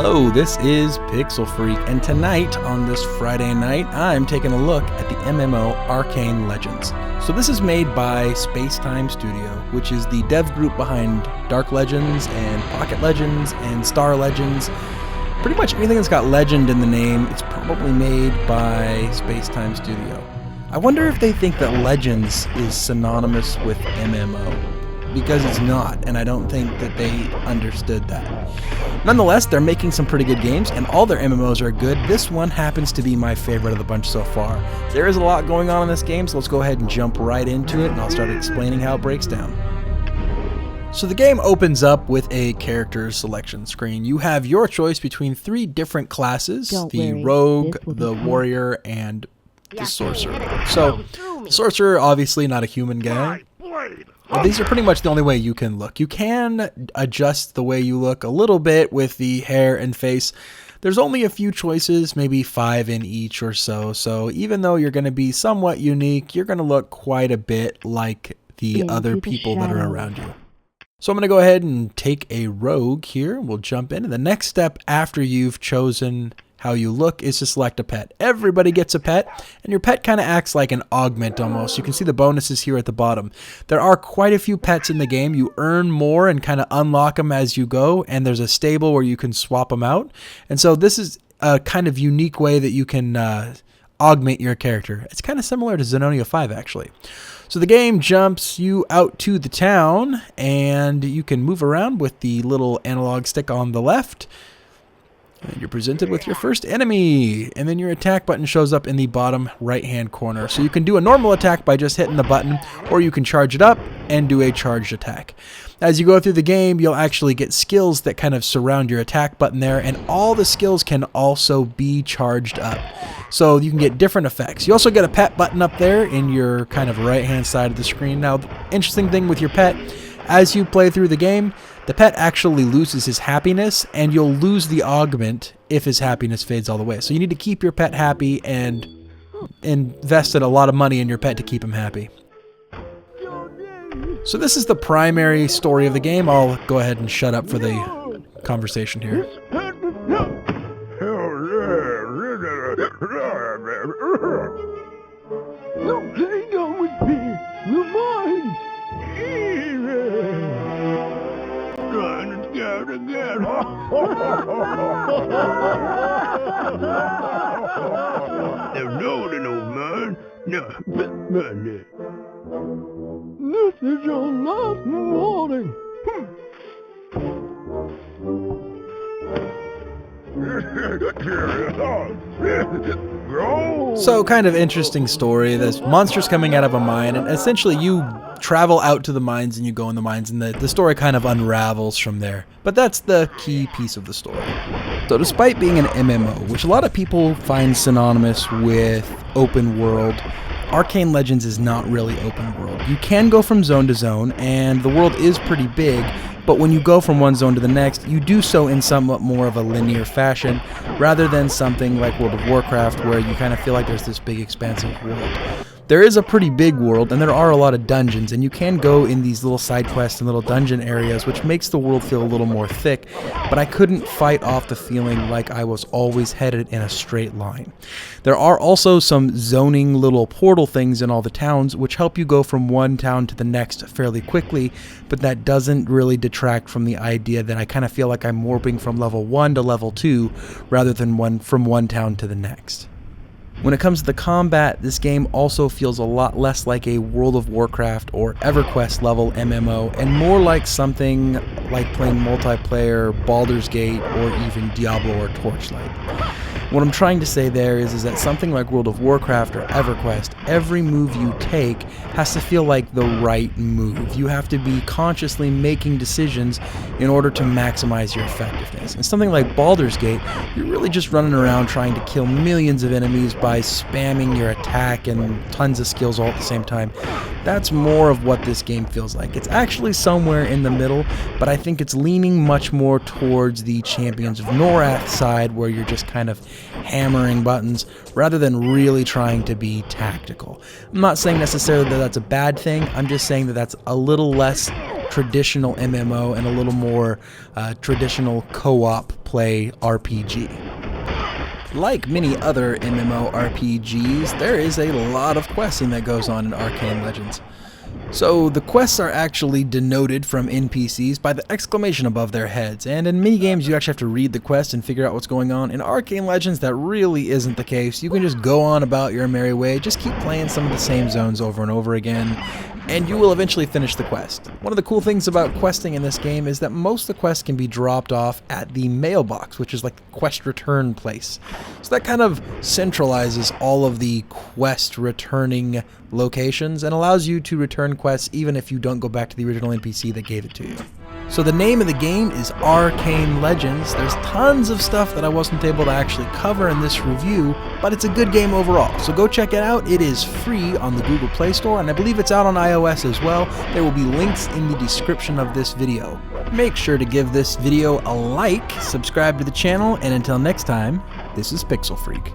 Hello, this is Pixel Freak, and tonight, on this Friday night, I'm taking a look at the MMO Arcane Legends. So this is made by Spacetime Studio, which is the dev group behind Dark Legends and Pocket Legends and Star Legends. Pretty much anything that's got legend in the name, it's probably made by Spacetime Studio. I wonder if they think that Legends is synonymous with MMO. Because it's not, and I don't think that they understood that. Nonetheless, they're making some pretty good games, and all their MMOs are good. This one happens to be my favorite of the bunch so far. There is a lot going on in this game, so let's go ahead and jump right into it, and I'll start explaining how it breaks down. So the game opens up with a character selection screen. You have your choice between three different classes, the Rogue, the Warrior, and the Sorcerer. So, the Sorcerer, obviously not a human guy. Well, these are pretty much the only way you can look. You can adjust the way you look a little bit with the hair and face. There's only a few choices, maybe 5 in each or so. So even though you're going to be somewhat unique, you're going to look quite a bit like the other people that are around you. So I'm going to go ahead and take a rogue here. We'll jump in. And the next step after you've chosen how you look is to select a pet. Everybody gets a pet, and your pet kind of acts like an augment almost. You can see the bonuses here at the bottom. There are quite a few pets in the game. You earn more and kind of unlock them as you go, and there's a stable where you can swap them out. And so this is a kind of unique way that you can augment your character. It's kind of similar to Xenonia 5 actually. So the game jumps you out to the town, and you can move around with the little analog stick on the left. And you're presented with your first enemy, and then your attack button shows up in the bottom right-hand corner. So you can do a normal attack by just hitting the button, or you can charge it up and do a charged attack. As you go through the game, you'll actually get skills that kind of surround your attack button there, and all the skills can also be charged up. So you can get different effects. You also get a pet button up there in your kind of right-hand side of the screen. Now, the interesting thing with your pet, as you play through the game, the pet actually loses his happiness, and you'll lose the augment if his happiness fades all the way. So you need to keep your pet happy and invested a lot of money in your pet to keep him happy. So this is the primary story of the game. I'll go ahead and shut up for the conversation here. Don't play dumb with me. You're mine. Trying to get again. There's no one old man. No, man. This is your last warning. So kind of interesting story. There's monsters coming out of a mine, and essentially you travel out to the mines and you go in the mines, and the story kind of unravels from there. But that's the key piece of the story. So despite being an MMO, which a lot of people find synonymous with open world, Arcane Legends is not really open world. You can go from zone to zone, and the world is pretty big, but when you go from one zone to the next, you do so in somewhat more of a linear fashion, rather than something like World of Warcraft, where you kind of feel like there's this big expansive world. There is a pretty big world, and there are a lot of dungeons, and you can go in these little side quests and little dungeon areas, which makes the world feel a little more thick, but I couldn't fight off the feeling like I was always headed in a straight line. There are also some zoning little portal things in all the towns, which help you go from one town to the next fairly quickly, but that doesn't really detract from the idea that I kind of feel like I'm warping from level 1 to level 2, rather than from one town to the next. When it comes to the combat, this game also feels a lot less like a World of Warcraft or EverQuest level MMO, and more like something like playing multiplayer Baldur's Gate or even Diablo or Torchlight. What I'm trying to say there is that something like World of Warcraft or EverQuest, every move you take has to feel like the right move. You have to be consciously making decisions in order to maximize your effectiveness. And something like Baldur's Gate, you're really just running around trying to kill millions of enemies by spamming your attack and tons of skills all at the same time. That's more of what this game feels like. It's actually somewhere in the middle, but I think it's leaning much more towards the Champions of Norath side, where you're just kind of hammering buttons rather than really trying to be tactical. I'm not saying necessarily that that's a bad thing. I'm just saying that that's a little less traditional MMO and a little more traditional co-op play RPG. Like many other MMORPGs, there is a lot of questing that goes on in Arcane Legends. So the quests are actually denoted from NPCs by the exclamation above their heads, and in many games you actually have to read the quest and figure out what's going on. In Arcane Legends that really isn't the case. You can just go on about your merry way, just keep playing some of the same zones over and over again, and you will eventually finish the quest. One of the cool things about questing in this game is that most of the quests can be dropped off at the mailbox, which is like the quest return place. So that kind of centralizes all of the quest returning locations and allows you to return quests even if you don't go back to the original NPC that gave it to you. So the name of the game is Arcane Legends. There's tons of stuff that I wasn't able to actually cover in this review, but it's a good game overall. So go check it out. It is free on the Google Play Store, and I believe it's out on iOS as well. There will be links in the description of this video. Make sure to give this video a like, subscribe to the channel, and until next time, this is Pixel Freak.